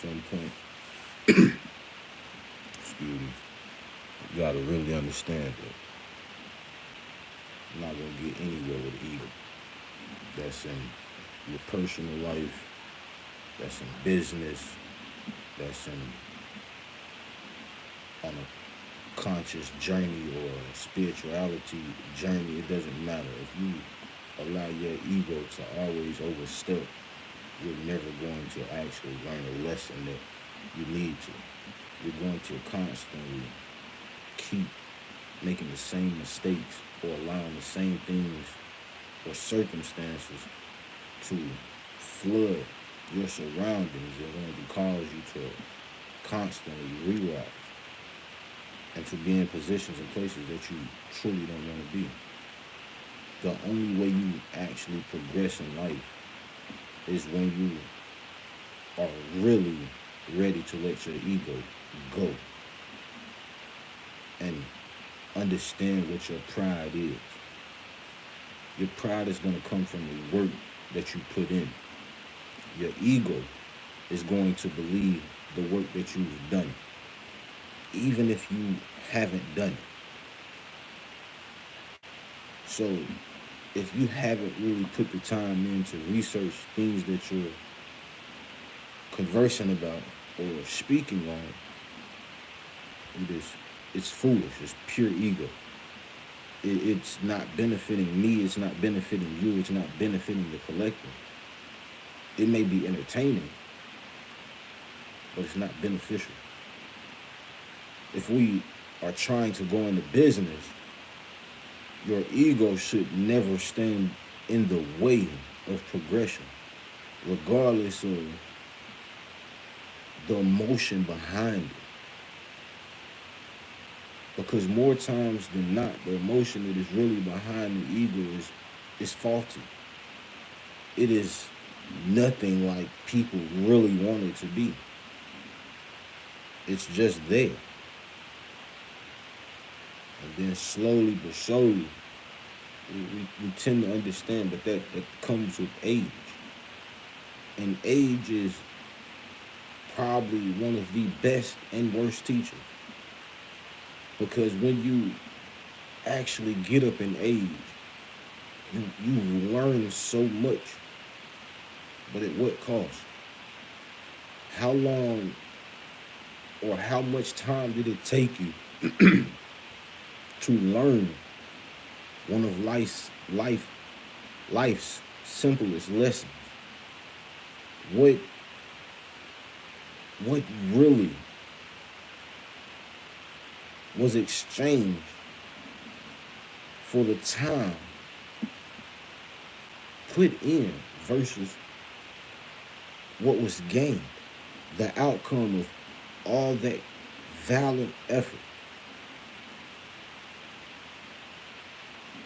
some point, excuse me, you gotta really understand that you're not gonna get anywhere with ego. That's in your personal life, that's in business, that's in on a conscious journey or a spirituality journey. It doesn't matter. If you allow your ego to always overstep, you're never going to actually learn a lesson that you need to. You're going to constantly keep making the same mistakes or allowing the same things or circumstances to flood your surroundings and going to cause you to constantly relapse and to be in positions and places that you truly don't want to be. The only way you actually progress in life is when you are really ready to let your ego go and understand what your pride is. Your pride is going to come from the work that you put in. Your ego is going to believe the work that you've done, even if you haven't done it. So, if you haven't really put the time in to research things that you're conversing about or speaking on, it is it's foolish. It's pure ego. It's not benefiting me. It's not benefiting you. It's not benefiting the collective. It may be entertaining, but it's not beneficial. If we are trying to go into business, your ego should never stand in the way of progression, regardless of the emotion behind it. Because more times than not, the emotion that is really behind the ego is faulty. It is nothing like people really want it to be. It's just there. And then slowly but surely, we tend to understand, but that comes with age. And age is probably one of the best and worst teachers. Because when you actually get up in age, you learn so much. But at what cost? How long or how much time did it take you to learn one of life's simplest lessons? What what really was exchanged for the time put in versus what was gained, the outcome of all that valiant effort?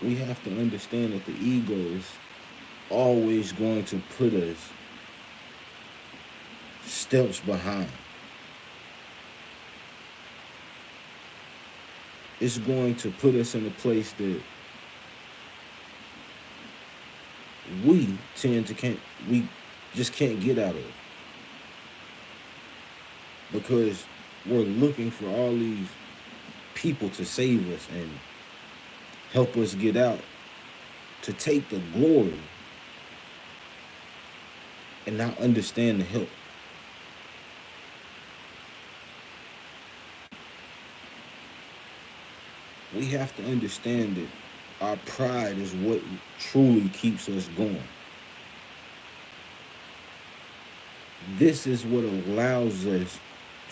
We have to understand that the ego is always going to put us steps behind. It's going to put us in a place that we tend to we just can't get out of, because we're looking for all these people to save us and help us get out, to take the glory and not understand the help. We have to understand that our pride is what truly keeps us going. This is what allows us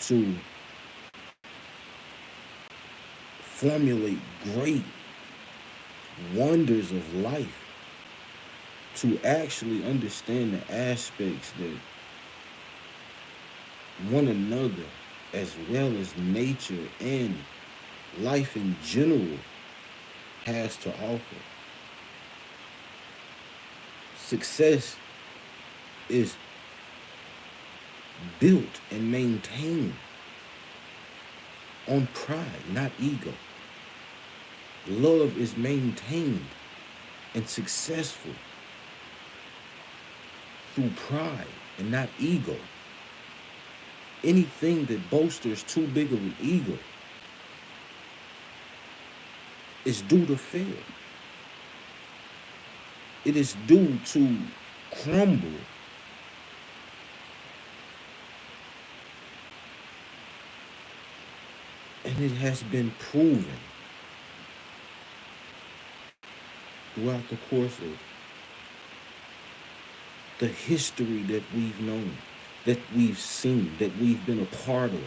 to formulate great wonders of life, to actually understand the aspects that one another, as well as nature and life in general, has to offer. Success is built and maintained on pride, not ego. Love is maintained and successful through pride and not ego. Anything that bolsters too big of an ego is due to fail. It is due to crumble. And it has been proven throughout the course of the history that we've known, that we've seen, that we've been a part of.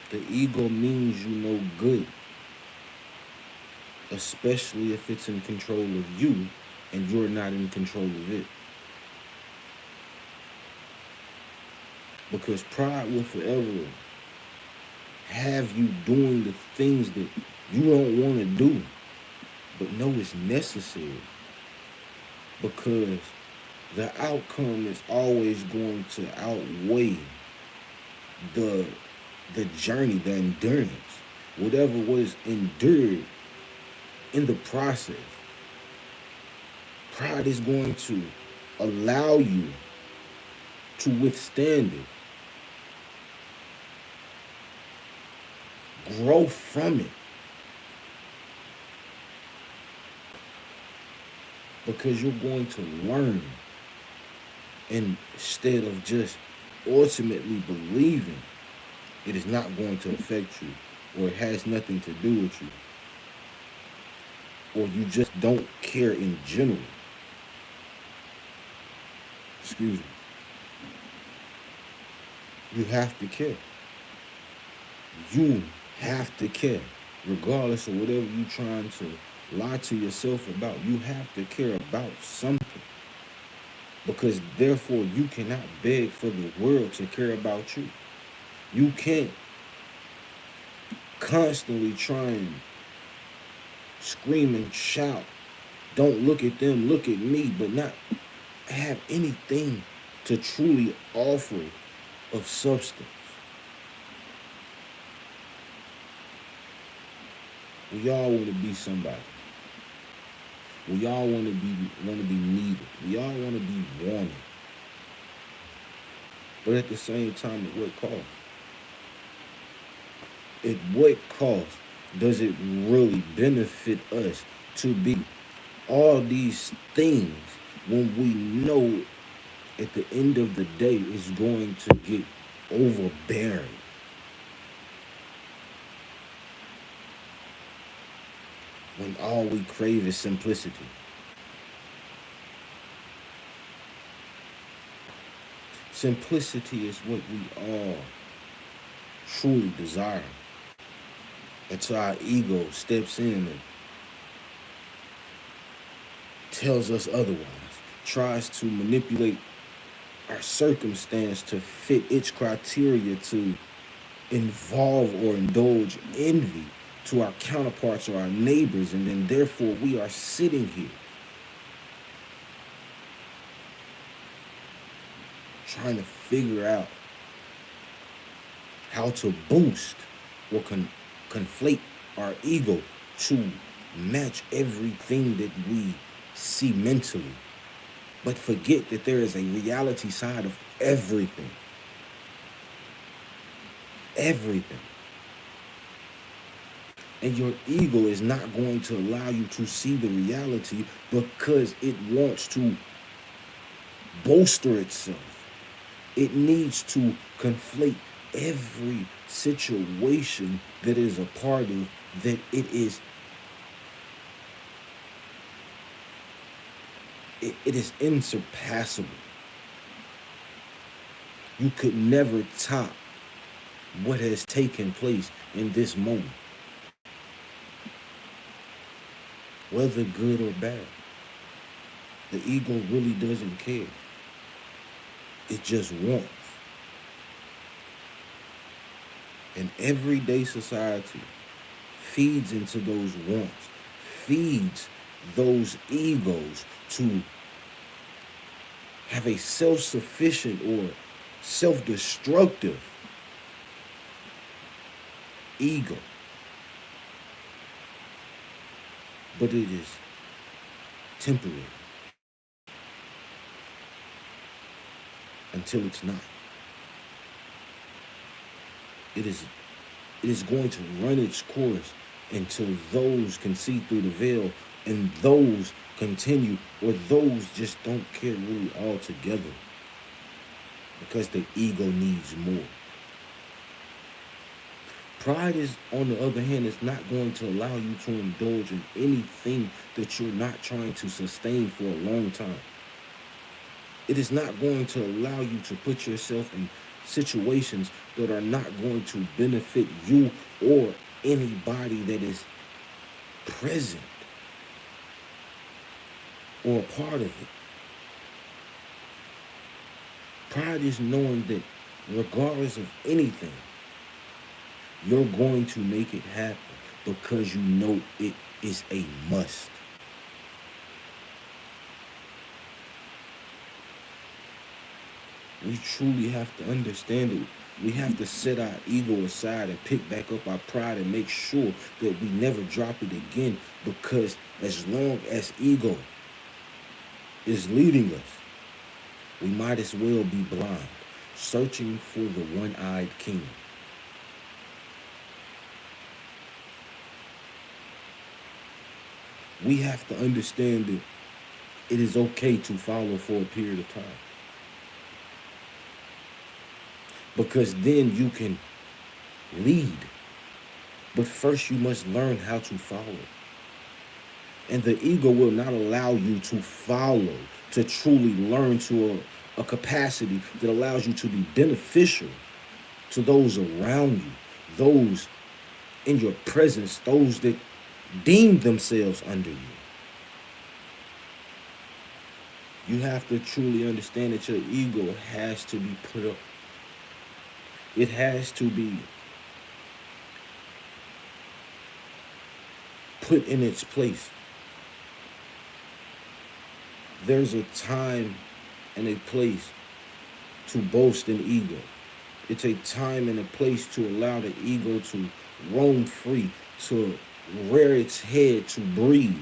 The ego means you no good, especially if it's in control of you and you're not in control of it. Because pride will forever have you doing the things that you don't want to do, but know it's necessary. Because the outcome is always going to outweigh the journey, the endurance, whatever was endured in the process. Pride is going to allow you to withstand it, grow from it, because you're going to learn instead of just ultimately believing it is not going to affect you, or it has nothing to do with you, or you just don't care in general. Excuse me. You have to care. You have to care. Regardless of whatever you're trying to lie to yourself about, you have to care about something. Because therefore you cannot beg for the world to care about you. You can't constantly try and scream and shout, don't look at them, look at me, but not have anything to truly offer of substance. We all want to be somebody. We all want to be needed. We all want to be wanted. But at the same time, at what cost? At what cost does it really benefit us to be all these things when we know at the end of the day it's going to get overbearing? When all we crave is simplicity. Simplicity is what we all truly desire. Until our ego steps in and tells us otherwise, tries to manipulate our circumstance to fit its criteria to involve or indulge envy to our counterparts or our neighbors, and then therefore we are sitting here trying to figure out how to boost or conflate our ego to match everything that we see mentally, but forget that there is a reality side of everything. Everything. And your ego is not going to allow you to see the reality because it wants to bolster itself. It needs to conflate every situation that is a part of that it is insurpassable. You could never top what has taken place in this moment, whether good or bad. The ego really doesn't care. It just wants. And everyday society feeds into those wants, feeds those egos to have a self-sufficient or self-destructive ego. But it is temporary. until it's not. It is it is going to run its course until those can see through the veil and those continue, or those just don't care really altogether because the ego needs more. Pride is, on the other hand, is not going to allow you to indulge in anything that you're not trying to sustain for a long time. It is not going to allow you to put yourself in situations that are not going to benefit you or anybody that is present or a part of it. Pride is knowing that regardless of anything, you're going to make it happen because you know it is a must. We truly have to understand it. We have to set our ego aside and pick back up our pride and make sure that we never drop it again, because as long as ego is leading us, we might as well be blind, searching for the one-eyed king. We have to understand that it is okay to follow for a period of time, because then you can lead. But first, you must learn how to follow. And the ego will not allow you to follow, to truly learn to a capacity that allows you to be beneficial to those around you, those in your presence, those that deem themselves under you. You have to truly understand that your ego has to be put up. It has to be put in its place. There's a time and a place to boast an ego. It's a time and a place to allow the ego to roam free, to rear its head, to breathe.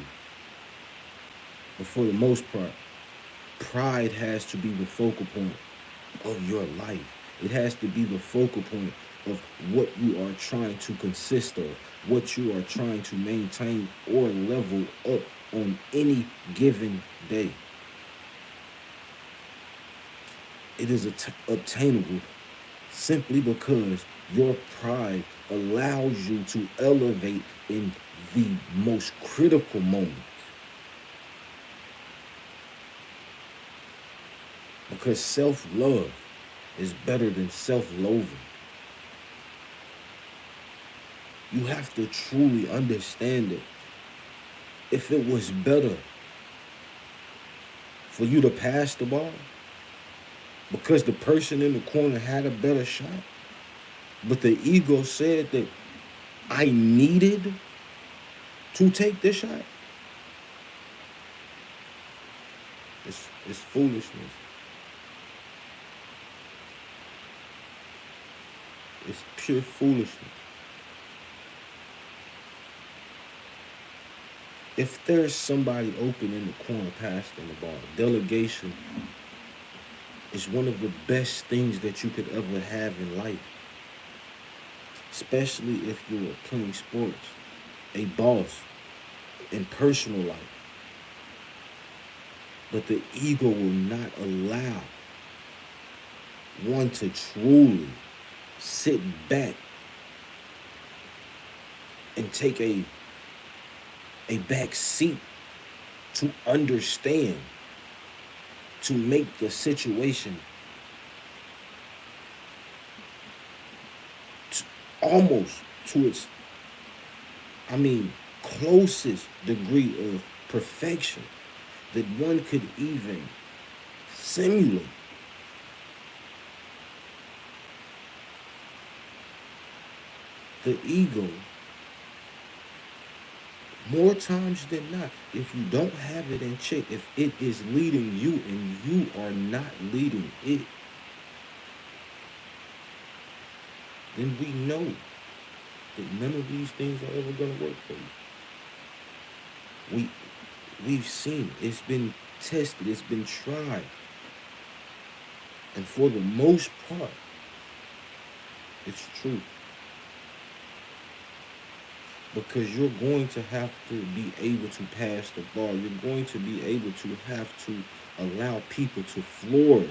But for the most part, pride has to be the focal point of your life. It has to be the focal point of what you are trying to consist of, what you are trying to maintain or level up on any given day. It is obtainable simply because your pride allows you to elevate in the most critical moments. Because self-love is better than self-loathing. You have to truly understand it. If it was better for you to pass the ball because the person in the corner had a better shot, but the ego said that I needed to take this shot, it's foolishness. It's pure foolishness. If there's somebody open in the corner passing the ball, delegation is one of the best things that you could ever have in life. Especially if you're playing sports, a boss, in personal life. But the ego will not allow one to truly sit back and take a back seat to understand, to make the situation almost to its, closest degree of perfection that one could even simulate. The ego, more times than not, if you don't have it in check, if it is leading you and you are not leading it, then we know that none of these things are ever going to work for you. We've seen it. It's been tested. It's been tried. And for the most part, it's true. Because you're going to have to be able to pass the ball. You're going to be able to have to allow people to flourish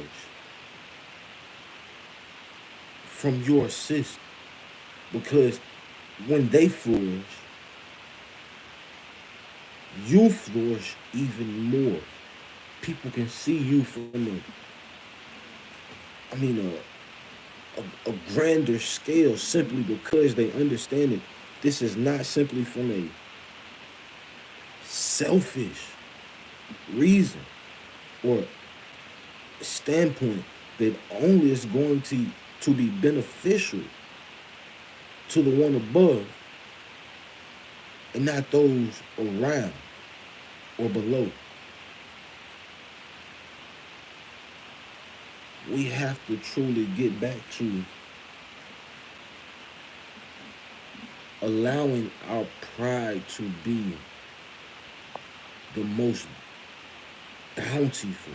from your assist. Because when they flourish, you flourish even more. People can see you from I mean, a grander scale simply because they understand that this is not simply from a selfish reason or standpoint that only is going to be beneficial to the one above and not those around or below. We have to truly get back to allowing our pride to be the most bountiful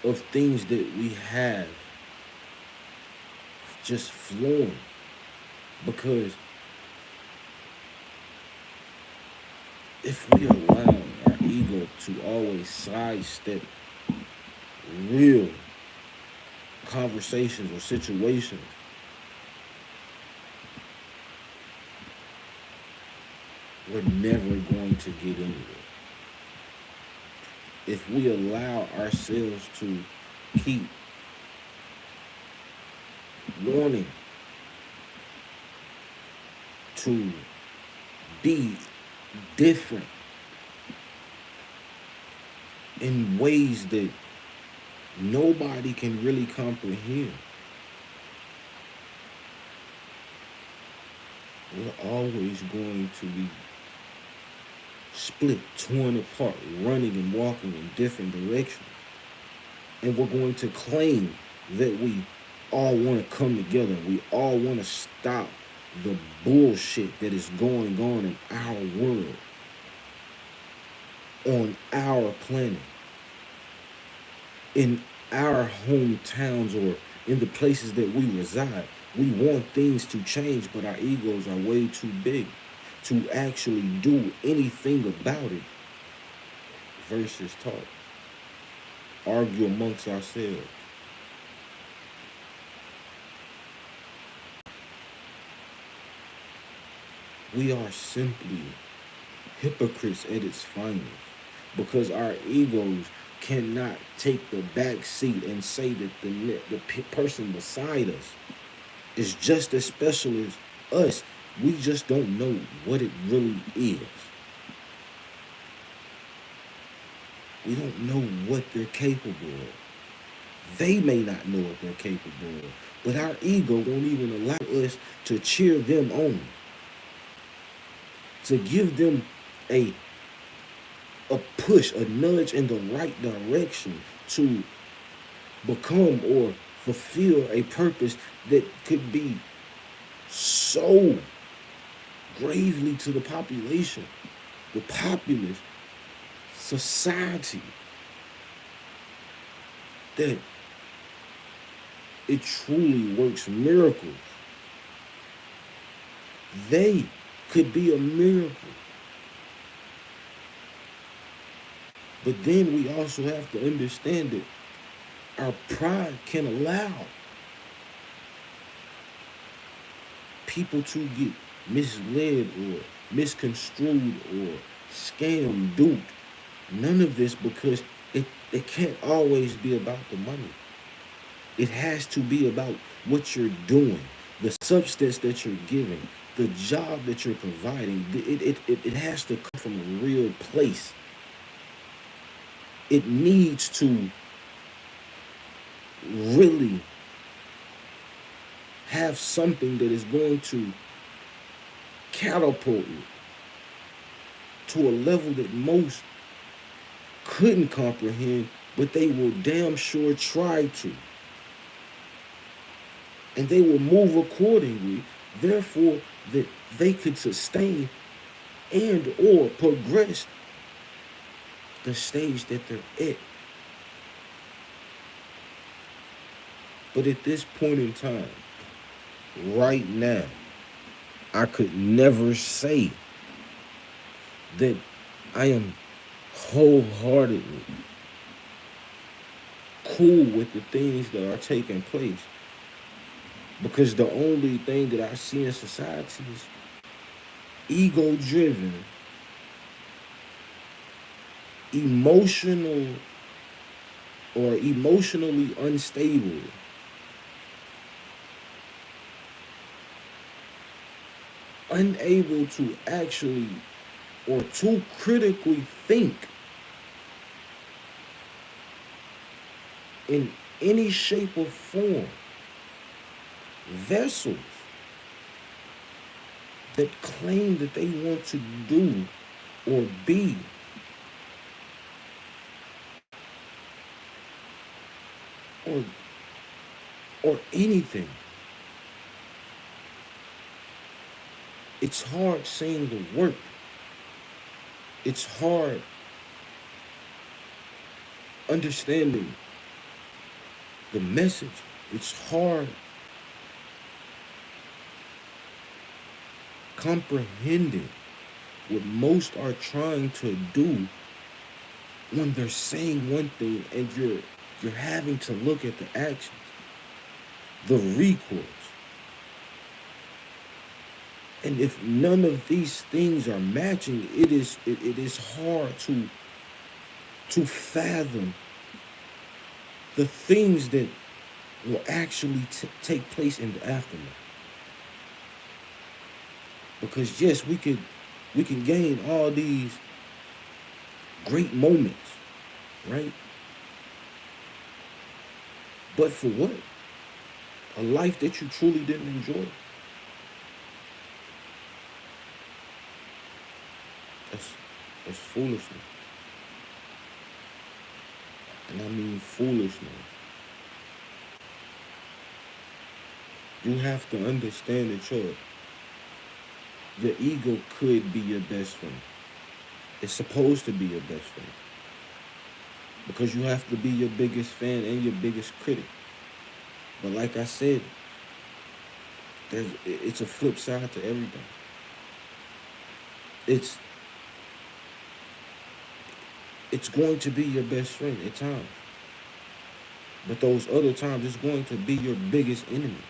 of things that we have just flowing. Because if we allow our ego to always sidestep real conversations or situations, we're never going to get anywhere. If we allow ourselves to keep wanting to be different in ways that nobody can really comprehend, we're always going to be split, torn apart, running and walking in different directions. And we're going to claim that we all want to come together. We all want to stop the bullshit that is going on in our world, on our planet, in our hometowns or in the places that we reside. We want things to change, but our egos are way too big to actually do anything about it versus talk. Argue amongst ourselves. We are simply hypocrites at its finest because our egos cannot take the back seat and say that the person beside us is just as special as us. We just don't know what it really is. We don't know what they're capable of. They may not know what they're capable of, but our ego won't even allow us to cheer them on, to give them a a push, a nudge in the right direction to become or fulfill a purpose that could be so gravely to the population, the populace, society, that it truly works miracles. They could be a miracle. But then we also have to understand that our pride can allow people to get misled or misconstrued or scammed, duped. None of this because it can't always be about the money. It has to be about what you're doing, the substance that you're giving, the job that you're providing. It has to come from a real place. It needs to really have something that is going to catapult you to a level that most couldn't comprehend, but they will damn sure try to. And they will move accordingly, therefore, that they could sustain and or progress the stage that they're at. But at this point in time, right now, I could never say that I am wholeheartedly cool with the things that are taking place. Because the only thing that I see in society is ego driven, emotional or emotionally unstable, unable to actually or to critically think in any shape or form vessels that claim that they want to do or be or anything. It's hard seeing the work. It's hard understanding the message. It's hard comprehending what most are trying to do when they're saying one thing and you're having to look at the actions, the recourse. And if none of these things are matching, it is hard to fathom the things that will actually take place in the aftermath. Because yes, we can gain all these great moments, right? But for what? A life that you truly didn't enjoy. That's that's foolishness. And I mean foolishness. You have to understand that your ego could be your best friend. It's supposed to be your best friend. Because you have to be your biggest fan and your biggest critic. But like I said, it's a flip side to everything. It's it's going to be your best friend at times. But those other times it's going to be your biggest enemy.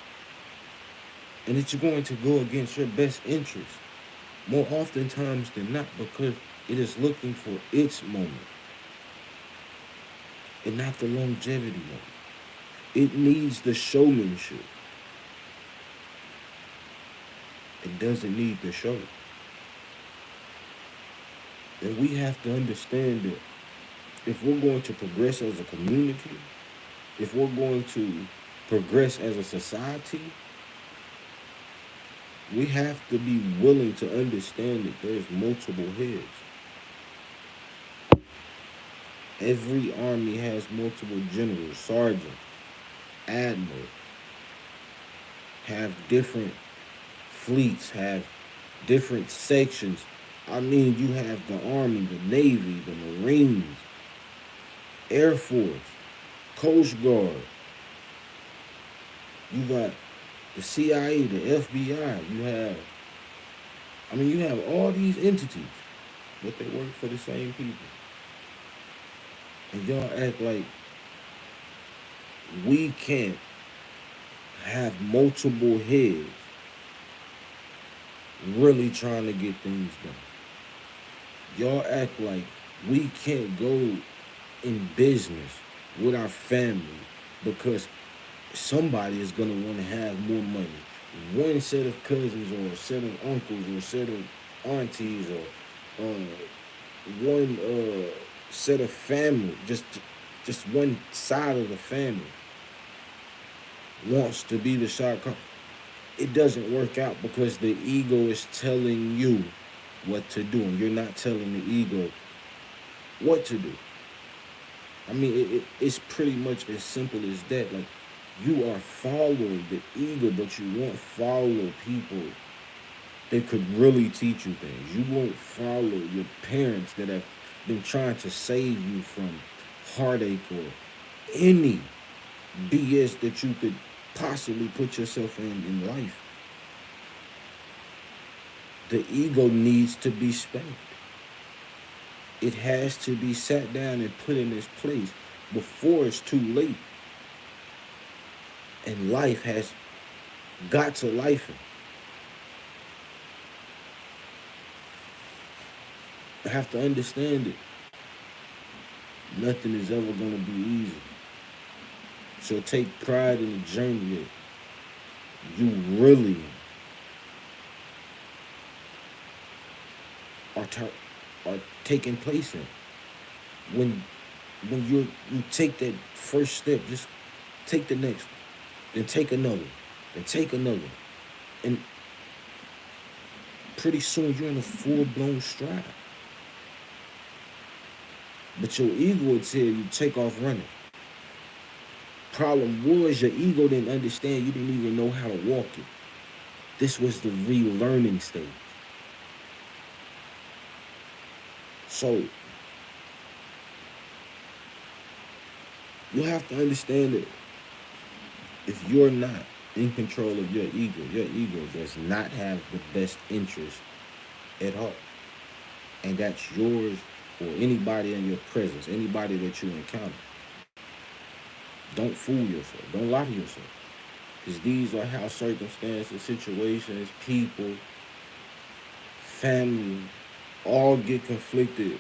And it's going to go against your best interest more oftentimes than not because it is looking for its moment and not the longevity moment. It needs the showmanship. It doesn't need the show. And we have to understand that if we're going to progress as a community, if we're going to progress as a society, we have to be willing to understand that there's multiple heads. Every army has multiple generals, sergeants, admirals, have different fleets, have different sections. I mean, you have the Army, the Navy, the Marines, Air Force, Coast Guard. You got the CIA, the FBI. You have all these entities, but they work for the same people. And y'all act like we can't have multiple heads really trying to get things done. Y'all act like we can't go in business with our family because somebody is going to want to have more money. One set of cousins or a set of uncles or a set of aunties or one set of family, just one side of the family wants to be the shot caller. It doesn't work out because the ego is telling you what to do, and you're not telling the ego what to do. I mean, it's pretty much as simple as that. Like, you are following the ego, but you won't follow people that could really teach you things. You won't follow your parents that have been trying to save you from heartache or any BS that you could possibly put yourself in life. The ego needs to be spanked. It has to be sat down and put in its place before it's too late. And life has got to life. I have to understand it. Nothing is ever going to be easy. So take pride in the journey that you really are taking place in. When you take that first step, just take the next one, then take another, then take another, and pretty soon you're in a full-blown stride. But your ego will tell you take off running. Problem was your ego didn't understand. You didn't even know how to walk it. This was the relearning stage. So you have to understand that if you're not in control of your ego does not have the best interest at heart. And that's yours or anybody in your presence, anybody that you encounter. Don't fool yourself. Don't lie to yourself. Because these are how circumstances, situations, people, family, all get conflicted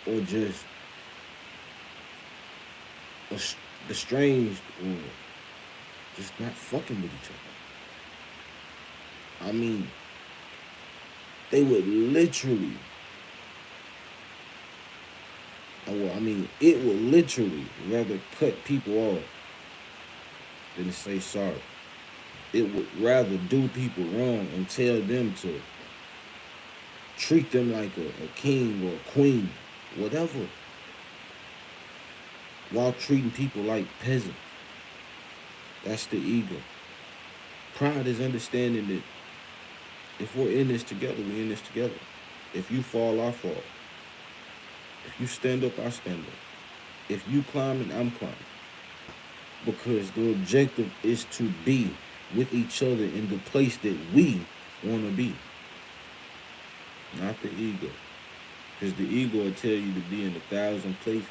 or just estranged or just not fucking with each other. I mean, they would literally, it would literally rather cut people off than to say sorry. It would rather do people wrong and tell them to treat them like a king or a queen, whatever, while treating people like peasants. That's the ego. Pride is understanding that if we're in this together, we're in this together. If you fall, I fall. If you stand up, I stand up. If you climbing, I'm climbing. Because the objective is to be with each other in the place that we want to be. Not the ego. Because the ego will tell you to be in 1,000 places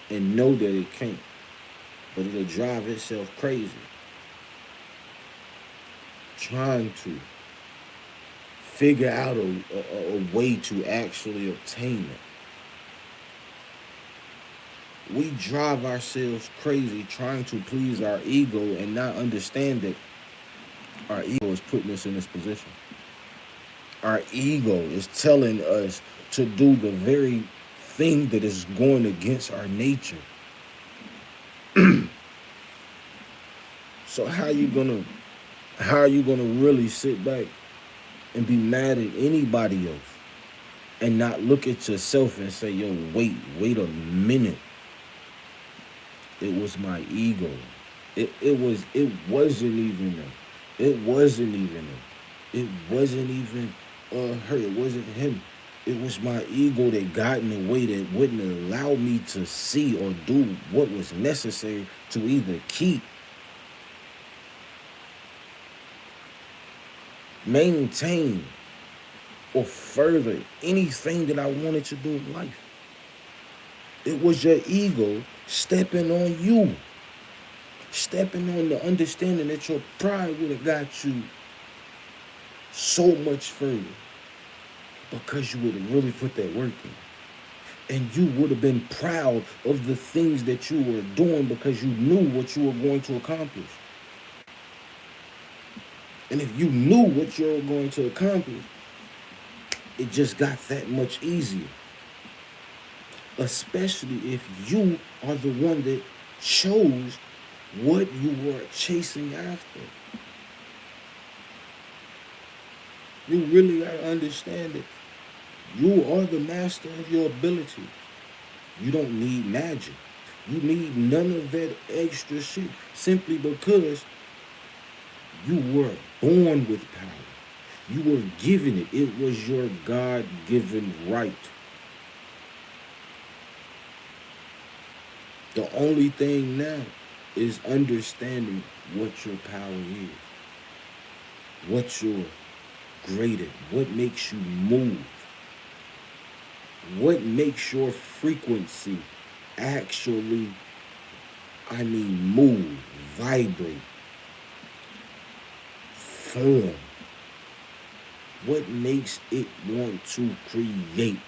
and know that it can't. But it'll drive itself crazy trying to figure out a way to actually obtain it. We drive ourselves crazy trying to please our ego and not understand that our ego is putting us in this position. Our ego is telling us to do the very thing that is going against our nature. So how are you gonna really sit back and be mad at anybody else and not look at yourself and say, yo, wait a minute. It was my ego. It wasn't even her. It wasn't even her. It wasn't him. It was my ego that got in the way, that wouldn't allow me to see or do what was necessary to either keep, maintain, or further anything that I wanted to do in life. It was your ego stepping on you. Stepping on the understanding that your pride would have got you so much further because you would have really put that work in. And you would have been proud of the things that you were doing because you knew what you were going to accomplish. And if you knew what you were going to accomplish, it just got that much easier. Especially if you are the one that chose what you were chasing after. You really got to understand it. You are the master of your ability. You don't need magic. You need none of that extra shit simply because you were born with power. You were given it. It was your God-given right. The only thing now is understanding what your power is, what you're great at, what makes you move, what makes your frequency actually, move, vibrate, form. What makes it want to create?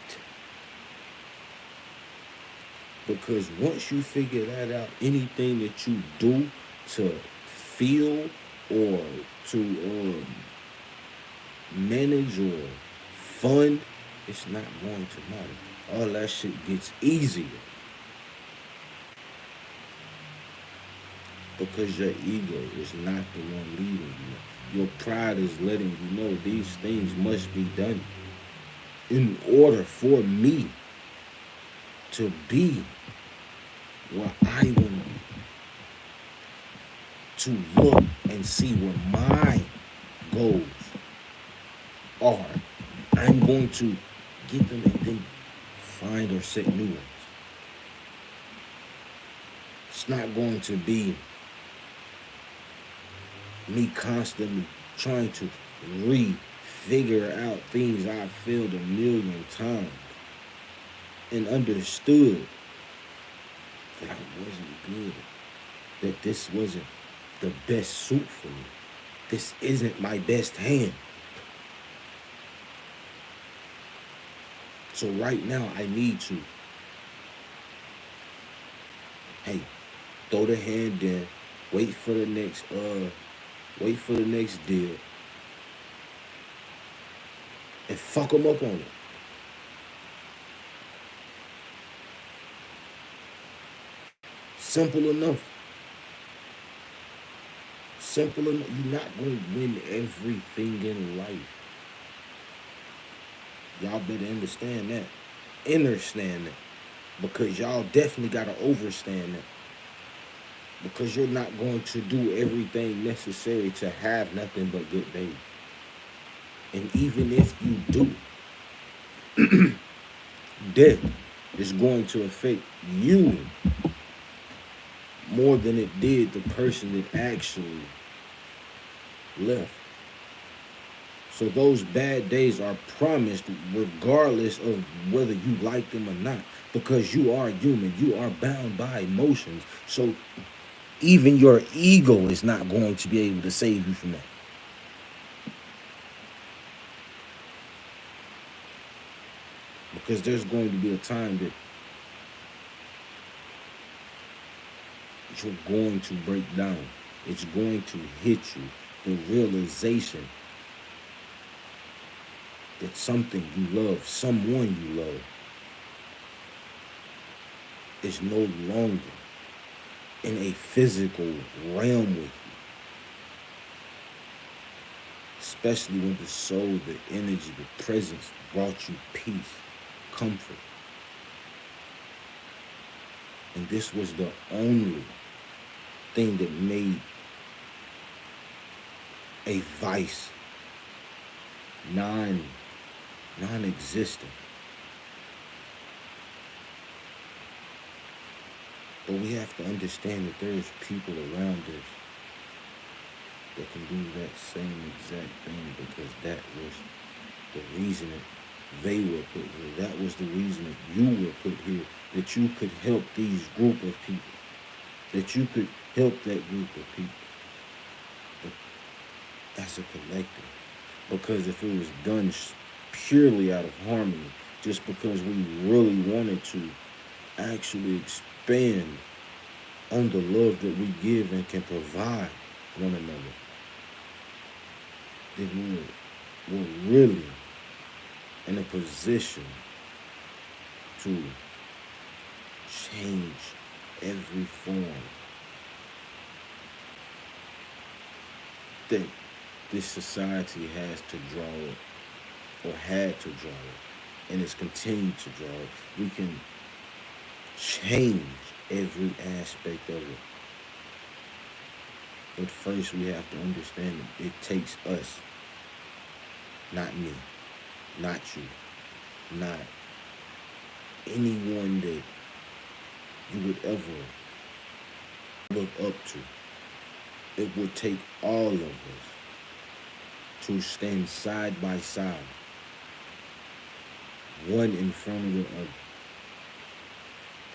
Because once you figure that out, anything that you do to feel or to manage or fund, it's not going to matter. All that shit gets easier because your ego is not the one leading you. Your pride is letting you know these things must be done in order for me to be where I want to be, to look and see where my goals are. I'm going to get them and then find or set new ones. It's not going to be me constantly trying to figure out things I failed a million times and understood that I wasn't good, that this wasn't the best suit for me. This isn't my best hand. So right now I need to, hey, throw the hand in, wait for the next deal, and fuck them up on it. Simple enough. Simple enough. You're not going to win everything in life. Y'all better understand that. Understand that. Because y'all definitely got to overstand that. Because you're not going to do everything necessary to have nothing but good days. And even if you do, death is going to affect you more than it did the person that actually left. So those bad days are promised regardless of whether you like them or not, because you are human. You are bound by emotions. So even your ego is not going to be able to save you from that. Because there's going to be a time that you're going to break down. It's going to hit you. The realization that something you love, someone you love, is no longer in a physical realm with you. Especially when the soul, the energy, the presence brought you peace, comfort. And this was the only thing that made a vice non-existent. But we have to understand that there's people around us that can do that same exact thing, because that was the reason that they were put here. That was the reason that you were put here, that you could help these group of people, that you could help that group of people. But as a collective. Because if it was done purely out of harmony, just because we really wanted to actually expand on the love that we give and can provide one another, then we're really in a position to change every form that this society has to draw it, or had to draw it, and it's continued to draw it. We can change every aspect of it. But first we have to understand that it takes us, not me, not you, not anyone that you would ever look up to. It would take all of us to stand side by side, one in front of the other,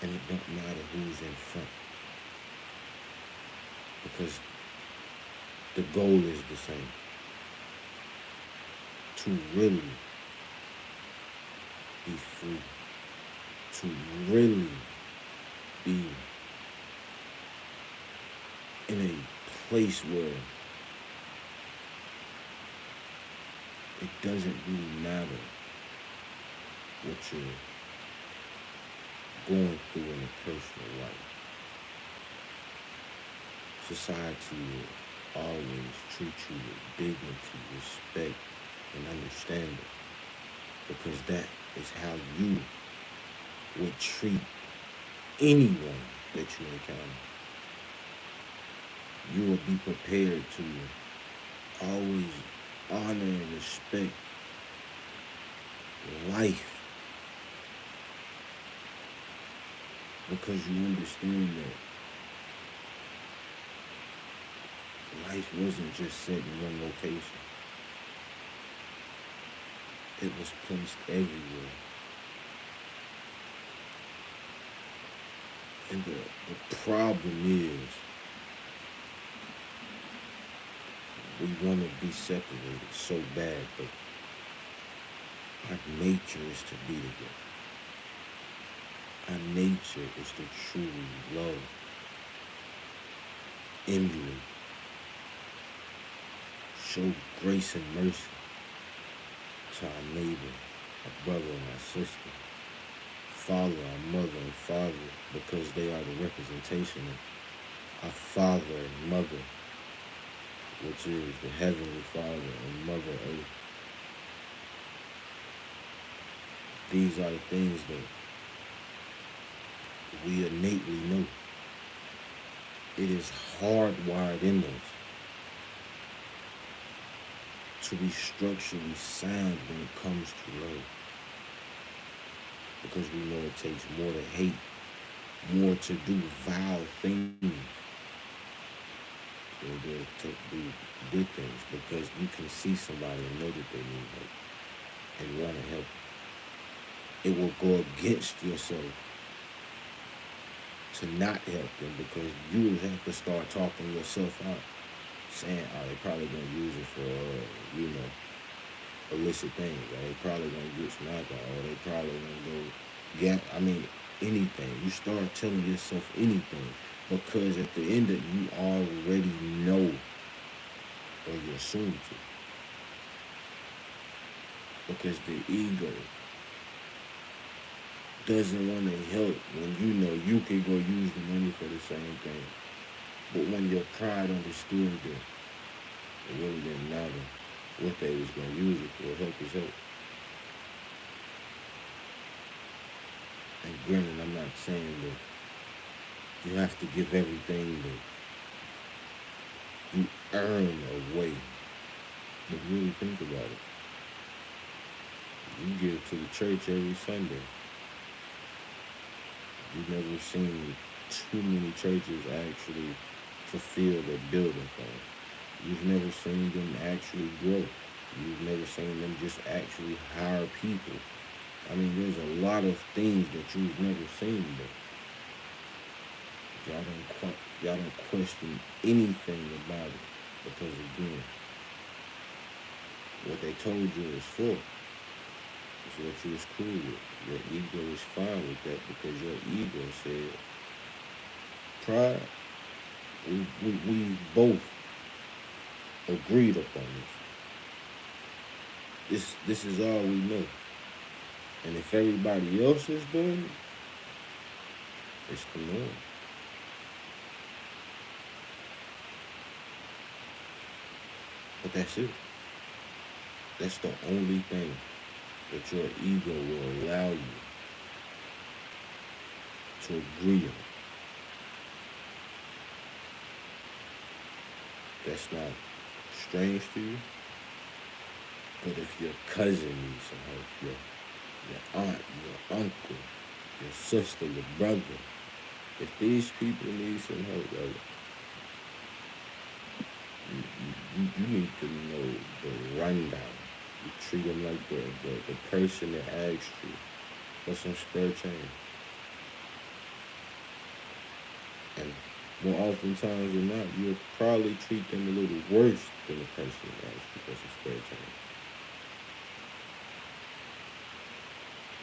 and it don't matter who's in front because the goal is the same: to really be free, to really be in a place where it doesn't really matter what you're going through in a personal life. Society will always treat you with dignity, respect, and understanding because that is how you would treat anyone that you encounter. You will be prepared to always honor and respect life because you understand that life wasn't just set in one location. It was placed everywhere. And the problem is we want to be separated so bad, but our nature is to be together. Our nature is to truly love, emulate, show grace and mercy to our neighbor, our brother and our sister, follow our mother and father because they are the representation of our father and mother, which is the heavenly Father and Mother Earth. These are the things that we innately know. It is hardwired in us to be structurally sound when it comes to love. Because we know it takes more to hate, more to do vile things than to do good things. Because you can see somebody and know that they need help and want to help. It will go against yourself to not help them because you will have to start talking yourself out, saying, "Oh, they probably gonna use it for, illicit things. Or they probably gonna get some alcohol. Or they probably gonna go get. I mean, anything. You start telling yourself anything because at the end of it, you already know, or you assume to, because the ego doesn't want to help when you know you can go use the money for the same thing. But when your pride understood that it really didn't matter what they was gonna use it for, help is help. And granted, I'm not saying that you have to give everything that you earn away. But really think about it. You give to the church every Sunday. You've never seen too many churches actually fulfill their building plan. You've never seen them actually grow. You've never seen them just actually hire people. I mean, there's a lot of things that you've never seen, but y'all don't question anything about it because again, what they told you is for is what you was cool with. Your ego is fine with that because your ego said, pride. We both agreed upon this. This is all we know. And if everybody else is doing it, it's the norm. But that's it. That's the only thing that your ego will allow you to agree on. That's not strange to you. But if your cousin needs some help, your aunt, your uncle, your sister, your brother, if These people need some help, brother. You need to know the rundown. You treat them like the person that asked you for some spare change. And more oftentimes than not, you'll probably treat them a little worse than the person that asked you for some spare change.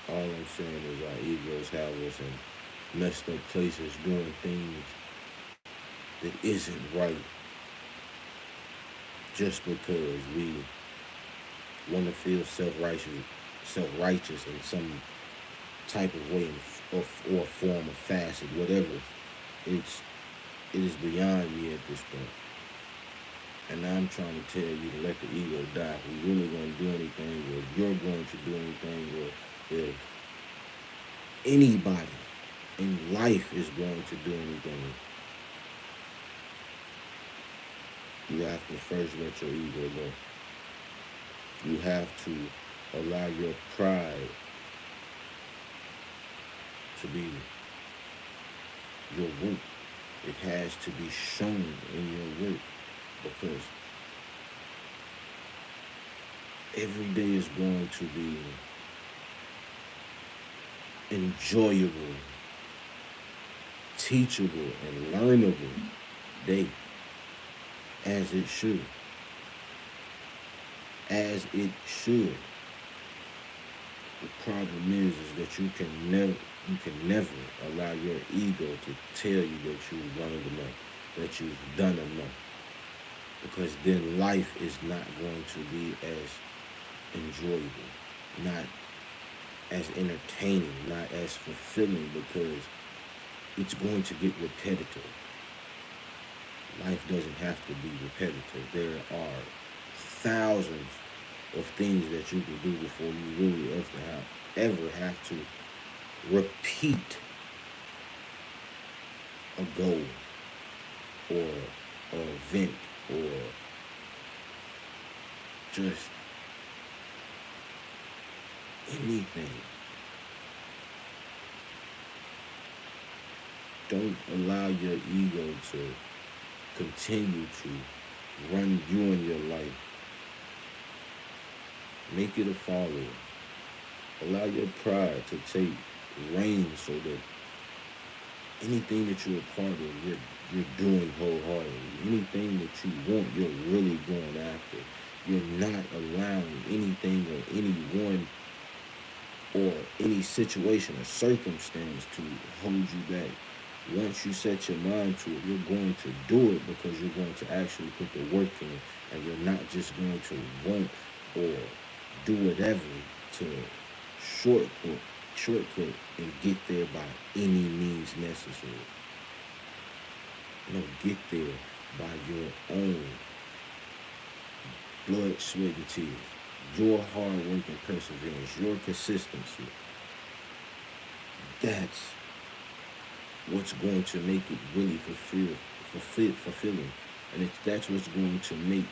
All I'm saying is our egos have us in messed up places doing things that isn't right just because we want to feel self righteous in some type of way or form or facet, whatever. It's it is beyond me at this point. And now I'm trying to tell you to let the ego die. If we're really going to do anything, or if you're going to do anything, or if anybody in life is going to do anything, you have to first let your ego go. You have to allow your pride to be your work. It has to be shown in your work because every day is going to be enjoyable, teachable, and learnable day as it should. As it should. The problem is that you can never allow your ego to tell you that you've learned enough, that you've done enough. Because then life is not going to be as enjoyable, not as entertaining, not as fulfilling because it's going to get repetitive. Life doesn't have to be repetitive. There are thousands of things that you can do before you really ever have to repeat a goal or an event or just anything. Don't allow your ego to continue to run you in your life. Make it a follower. Allow your pride to take reign so that anything that you're a part of, you're doing wholeheartedly. Anything that you want, you're really going after. You're not allowing anything or anyone or any situation or circumstance to hold you back. Once you set your mind to it, you're going to do it because you're going to actually put the work in, and you're not just going to want or do whatever to shortcut shortcut and get there by any means necessary. No, get there by your own blood, sweat, and tears. Your hard work and perseverance, your consistency. That's what's going to make it really fulfilling. And that's what's going to make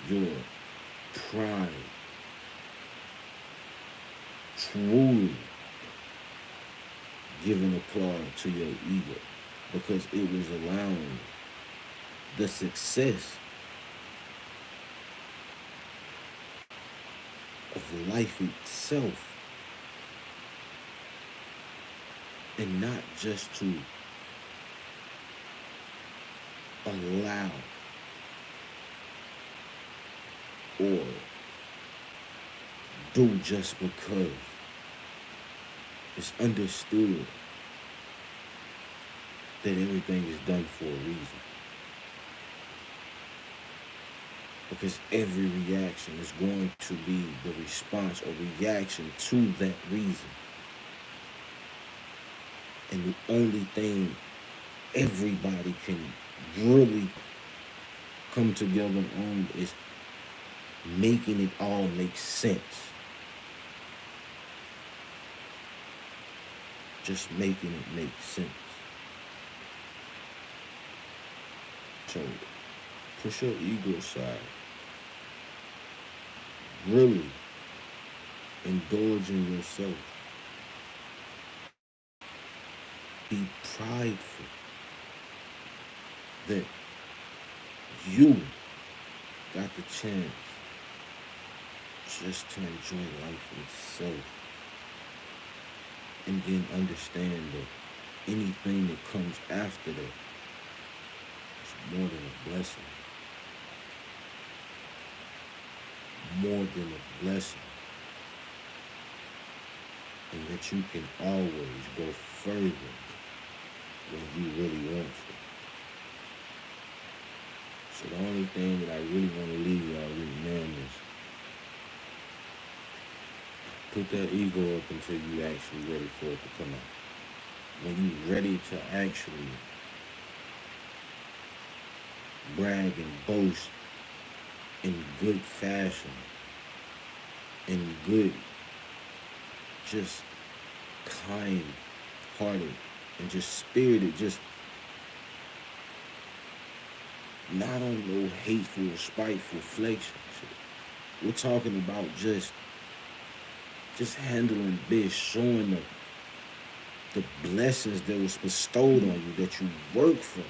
your pride truly giving applause to your ego because it was allowing the success of life itself and not just to allow or do just because. It's understood that everything is done for a reason. Because every reaction is going to be the response or reaction to that reason. And the only thing everybody can really come together on is making it all make sense. Just making it make sense. So push your ego aside. Really indulge in yourself. Be prideful. that you got the chance just to enjoy life itself, and then understand that anything that comes after that is more than a blessing. More than a blessing. And that you can always go further when you really want to. So the only thing that I really want to leave y'all with, man, is put that ego up until you actually ready for it to come out. When you ready to actually brag and boast in good fashion, in good, just kind-hearted, and just spirited, just not on no hateful, spiteful flexion shit. We're talking about just handling this, showing the blessings that was bestowed on you, that you work for,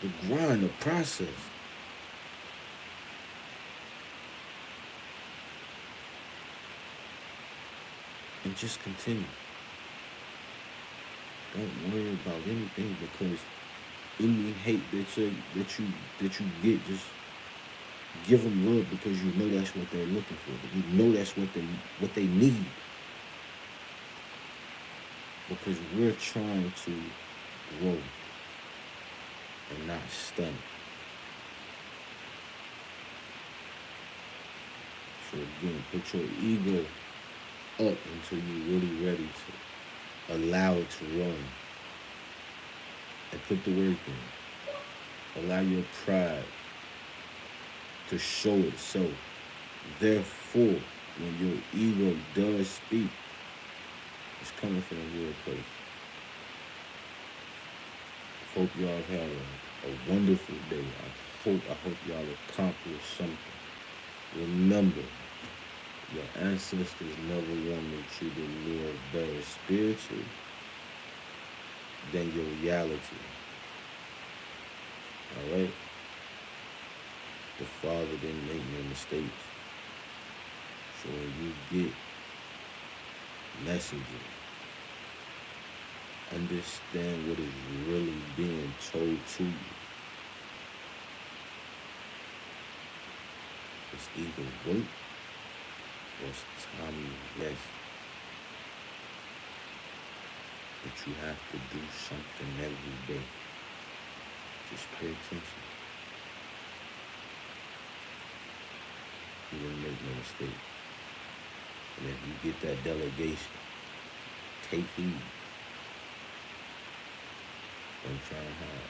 the grind, the process. And just continue. Don't worry about anything, because any hate that you get, just give them love, because you know that's what they're looking for. You know that's what they need. Because we're trying to grow and not stunt. So again, put your ego up until you're really ready to allow it to run, and put the work in. Allow your pride to show itself. Therefore, when your ego does speak, it's coming from a real place. Hope y'all have a wonderful day. I hope y'all accomplish something. Remember, your ancestors never wanted you to live better spiritually than your reality. Alright? The Father didn't make no mistakes. So when you get messages, understand what is really being told to you. It's either work or it's time you rest. But you have to do something every day. Just pay attention. You're gonna make no mistake. And if you get that delegation, take heed. Don't try hard.